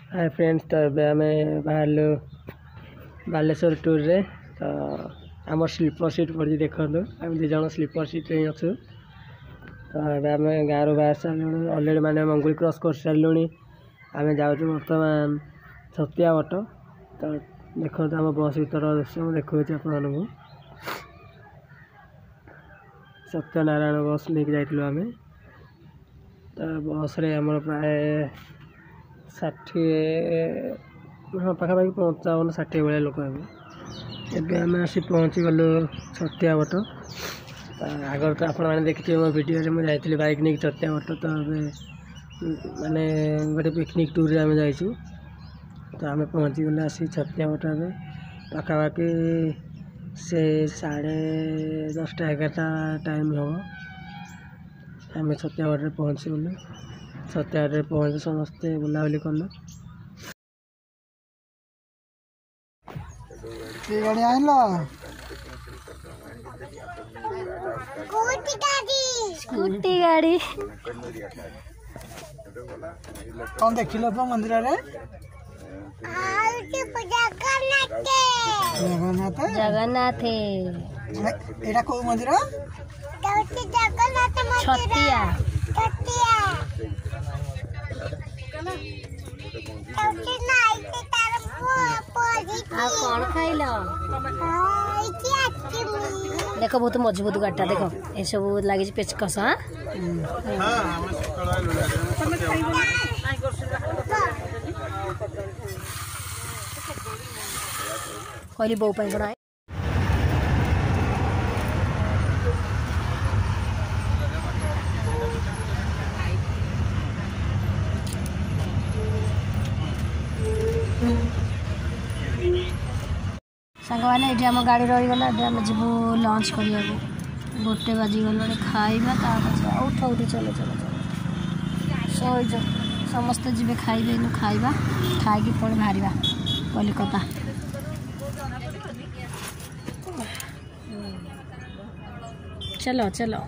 Hi friends, तो आम बाहर बालेश्वर टूर रे तो आम स्लीपर सीट पड़ी देखो आम दीज स्लीपर सीट रे अच्छु। तो आम गाँव बाहर सारूँ अलरेडी मैंने मंगुल क्रॉस कर सारूँ। आम जाऊँ बर्तमान छतिया बट। तो देखो आम बस भर दृश्य मुझे देखा आपको। सत्यनारायण बस लेके जाइलु आम। तो बस रे आम प्राय 60 हाँ पाखापाखि 55-60 भाया लोक एवं आम आसी पहुँची गलु छतिया बट। आगर तो आप देखिए मो वीडियो मुझे जाइली बाइक नहीं छतिया बट। तो माने गोटे पिकनिक टूर आम जाइचु। तो आम पहुँची गले आसी छतिया बट पाखापाखि से 10:30-11 टाइम हम आम छतिया बटे पहुँची गलु। छतिया बटे पहुँच समस्ते बुलाबुली कलु। गाड़ी आइल स्कूटी गाड़ी कौन देखिल तो मंदिर रे जगन्नाथ जगन्नाथ एटा को मंदिर छतिया आ कौन खाइल देख बहुत मजबूत गाड़टा देख ये सब लगी पेचकस। हाँ कहली बो कड़ा सांग मैंने ये आम गाड़ी रहीगला। आम जीव लंच करा 1 बाजिगला खाइबा उठ उठ चलो चलो चलो सो समस्ते जी खाइबे खाइबा खाई पुणी बाहर कलिकता। चलो चलो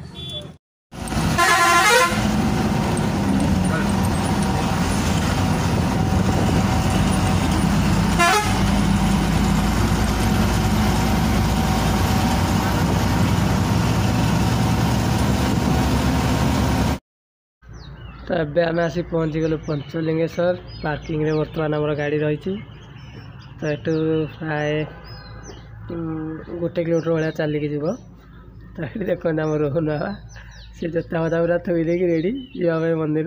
तो एबे आम आसी पहुँची गलु पंचलिंगेश्वर पार्किंग रे बर्तमान आम गाड़ी रही। तो यू प्राय 1 किलोमीटर भाया चलिकी जीव। तो ये देखो आम रोहन बाबा सी जोता फता पूरा थोई देकी रेडी जावाई मंदिर।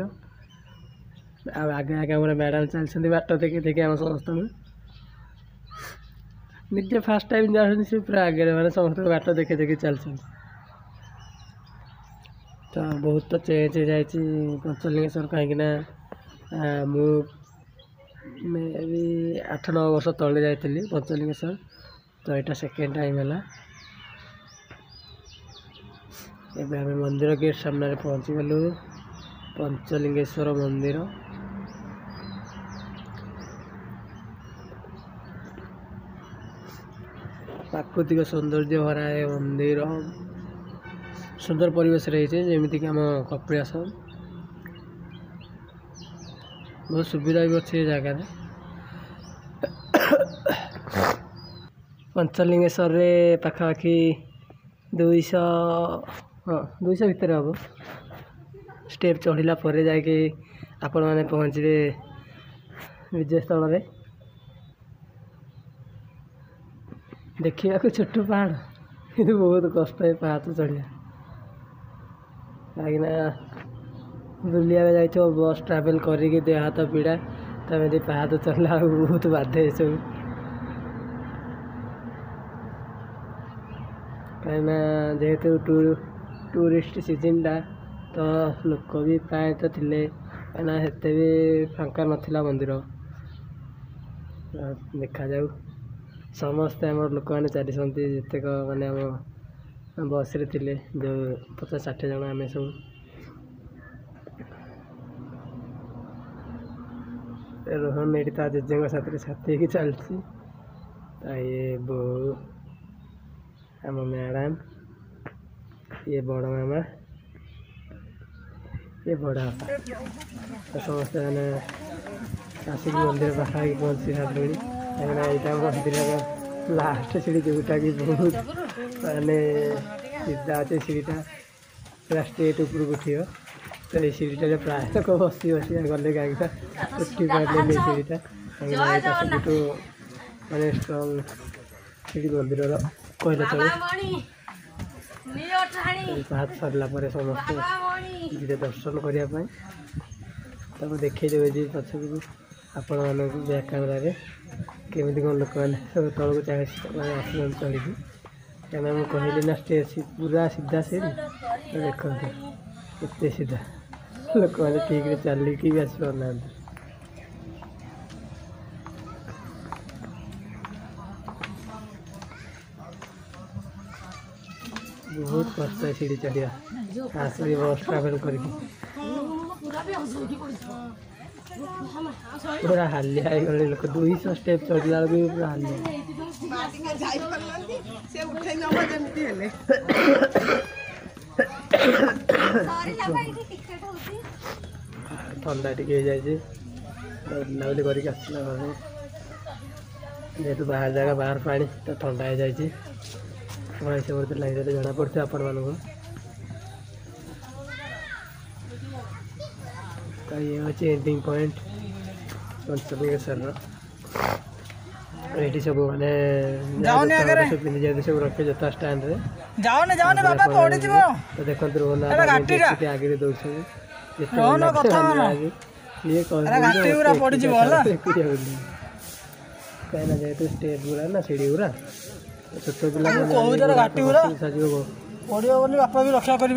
आगे आगे आम मैडम चलती बाट देखी देखी आम समस्त निजे फास्ट टाइम जाऊँ सी पूरा आगे मैंने समस्त बाट देखी देखी चलती। तो बहुत तो चेंज हो जाए पंचलिंगेश्वर कहीं मे भी 8-9 वर्ष तले जाइली पंचलिंगेश्वर। तो यहाँ सेकेंड टाइम है। एबे आम मंदिर गेट सामने पहुँची गलु पंचलिंगेश्वर मंदिर। प्राकृतिक सौंदर्य भरा है मंदिर। सुंदर परिवेश रही है जमीक आम कपिलास बहुत सुविधा भी अच्छी जगह। पंचलिंगेश्वर रे पाखापाखि 200 भितर हम स्टेप चढ़ला जाकि आपण मैंने पहुँचे विजय स्थल रे। देखा छोट पहाड़ कि बहुत कष्ट है पहाड़ चढ़िया कहीं बुलिया जाइए बस ट्रावेल करके देह हाथ पीड़ा तो एम पहाड़ चढ़ला बहुत बाधे सब कहीं जेहेतु टूरिस्ट सीजन तो लोक भी प्राय तो थे कहीं हेते भी फांका नाला मंदिर। देखा जाऊ समस्ते आम लोक मैंने चलती जितेक मैंने आम बस रे थिले जो 50-60 जन आम सब रोहन ये जेजे साथी साथी ही चलती। ये बो आम मैडम ये बड़ मामा ये बड़ा तो समस्ते मैंने आसिक मंदिर पाखापाखि पहुँची सारे कहीं यहाँ मंदिर लास्ट सीढ़ी जोटा कि बहुत मानने सीधा अच्छे सीढ़ीटा पूरा स्टेट उपरक उठियो तो ये सीढ़ीटा प्राय लोक बसी बसी गले गाँटा उठी पारे सीढ़ीटा कहीं सब मानने स्ट्रंग सीढ़ी मंदिर कहले चलो पाहाड़ सरला समस्ते धीरे दर्शन करने देखी देवे पछक आपण मानक बैक कैमेरा केमी कौन लोक मैंने सब तौक चढ़ी क्या मुझे कहली ना स्टेज पूरा सीधा से देखते एत सीधा लोक मैंने ठीक चलिकी भी आस पाना बहुत कष्ट है सीढ़ी चढ़िया खास बस ट्रावेल करके पूरा हालिया गले लोक 200 स्टेप चढ़ला भी पूरा हालिया ठंडा टी बुलाबुली करके आसला घर जेहेतु बाहर जगह बाहर पानी तो ठंडा हो जाए वैसे बोलते लगे जना पड़े आपण मानक ये अच्छे एंडिंग पॉइंट पंचलिंगेश्वर ये सब मैंने पिंधि जाते सब रखे जोता स्टैंड रे तो देखो आगे दौड़ कहीं जेहतु स्टेज गुरा ना सीढ़ी गुरा छोट पिला बापा भी रक्षा कर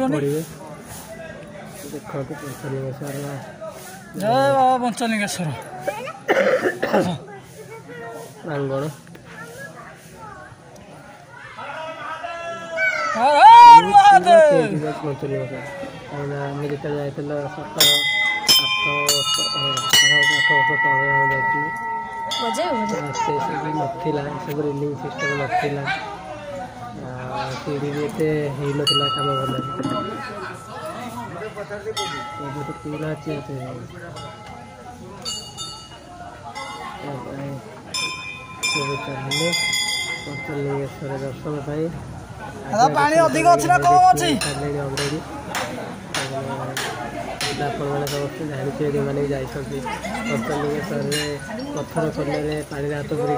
देखो पंचलिंगेश्वर जय बाबा पंचलिंगेश्वर प्रांगण पंचलिंगेश्वर आम जो जाए 7 8 वर्ष तले सब नाला सब रेलिंग सिस्टम नाला सीढ़ी भी एत होना कम भल तो पूरा चेंज चलिए पंचलिंगेश्वर दर्शन पानी अधिक अच्छी ना कम अच्छी ऑलरेडी आपण मैंने समस्त जानते जो मैंने जाते पंचलिंगेश्वर पत्थर कले पानी हाथ पूरी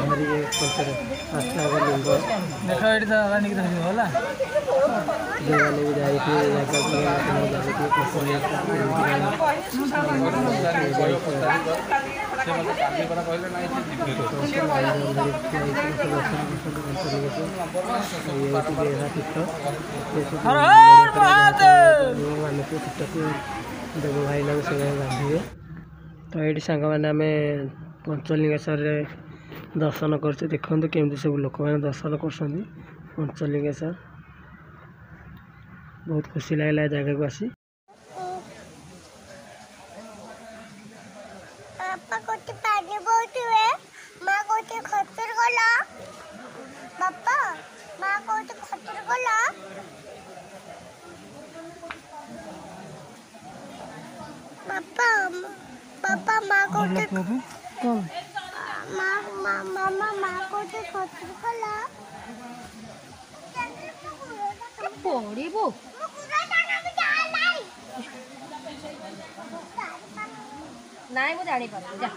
धरिके पंचर आस्था लिंग जो मैंने भी जाइए देव भाई लोग सब बांधे तो ये सांग मैंने आम पंचलिंगेश्वर दर्शन कर देखते केमती सब लोक मैंने दर्शन कर पंचलिंगेश्वर बहुत खुशी लगे जगह को आसी पापा माँ को मामा माँ को खतर कला पड़ो नाई मुझे जानी पार जा